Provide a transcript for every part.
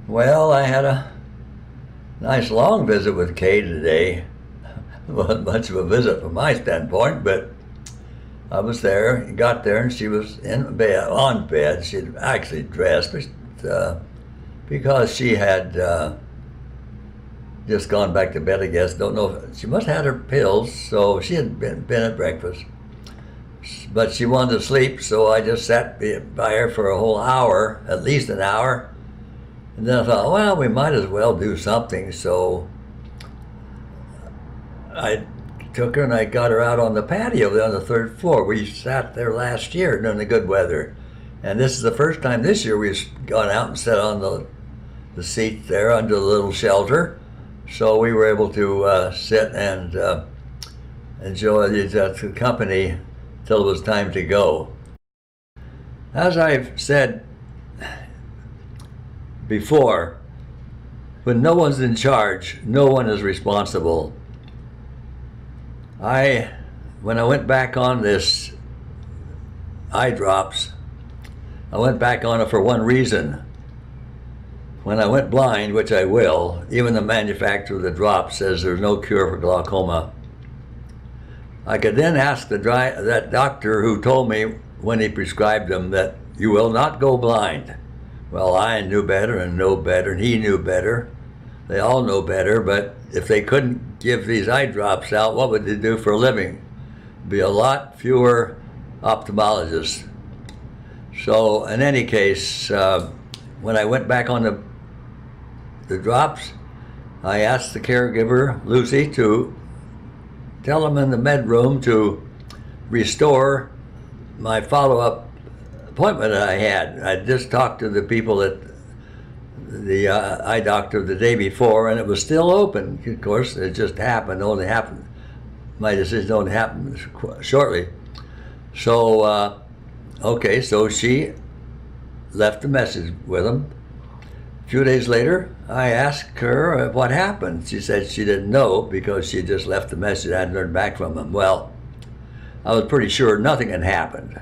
Well, I had a nice long visit with Kay today. Wasn't much of a visit from my standpoint, but I was there, got there, and she was in bed, on bed. She'd actually dressed, because she had just gone back to bed, I guess. Don't know. She must have had her pills, so she had been at breakfast. But she wanted to sleep, so I just sat by her for a whole hour, at least an hour. And then I thought, well, we might as well do something. So I took her and I got her out on the patio there on the third floor. We sat there last year during the good weather. And this is the first time this year we've gone out and sat on the seat there under the little shelter. So we were able to sit and enjoy the company till it was time to go. As I've said before, when no one's in charge, no one is responsible. When I went back on this eye drops, I went back on it for one reason. When I went blind, which I will, even the manufacturer of the drop says there's no cure for glaucoma. I could then ask that doctor who told me when he prescribed them that you will not go blind. Well, I knew better and know better, and he knew better. They all know better, but if they couldn't give these eye drops out, what would they do for a living? Be a lot fewer ophthalmologists. So in any case, when I went back on the drops, I asked the caregiver, Lucy, to tell them in the med room to restore my follow-up appointment that I had. I just talked to the people at the eye doctor the day before, and it was still open. Of course, it just happened. My decision only happened shortly. So, okay, so she left a message with him. A few days later, I asked her what happened. She said she didn't know because she just left the message. I hadn't heard back from him. Well, I was pretty sure nothing had happened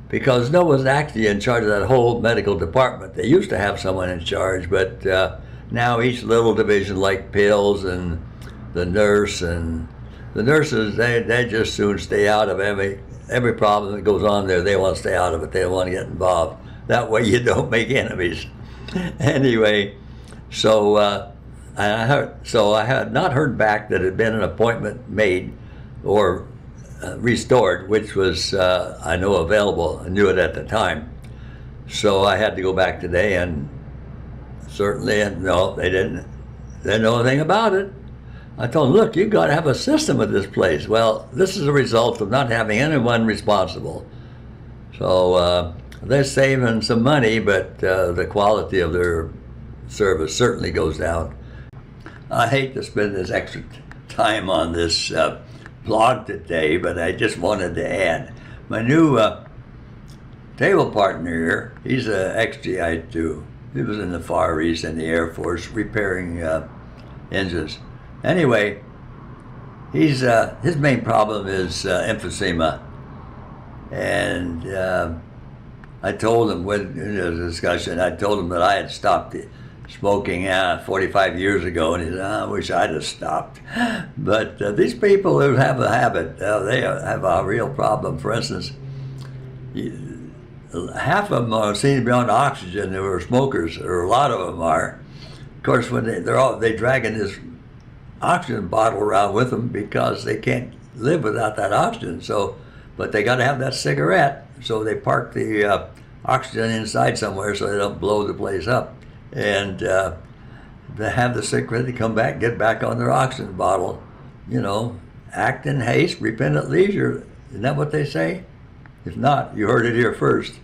because no one's actually in charge of that whole medical department. They used to have someone in charge, but now each little division, like pills and the nurses, they just soon stay out of every problem that goes on there. They want to stay out of it. They don't want to get involved. That way you don't make enemies. Anyway, so I had not heard back that had been an appointment made or restored, which was I know available. I knew it at the time, so I had to go back today, and certainly, no, they didn't know anything about it. I told them, look, you've got to have a system at this place. Well, this is a result of not having anyone responsible. So they're saving some money, but the quality of their service certainly goes down. I hate to spend this extra time on this blog today, but I just wanted to add. My new table partner here, he's an ex-GI too. He was in the Far East in the Air Force repairing engines. Anyway, his main problem is emphysema. And I told him in the discussion, I told him that I had stopped smoking 45 years ago, and he said, I wish I'd have stopped. But these people who have a habit, they have a real problem. For instance, half of them seem to be on oxygen who are smokers, or a lot of them are. Of course, when they dragging this oxygen bottle around with them because they can't live without that oxygen. So, but they got to have that cigarette, so they park the oxygen inside somewhere so they don't blow the place up. And they have the cigarette, they come back, get back on their oxygen bottle. You know, act in haste, repent at leisure. Isn't that what they say? If not, you heard it here first.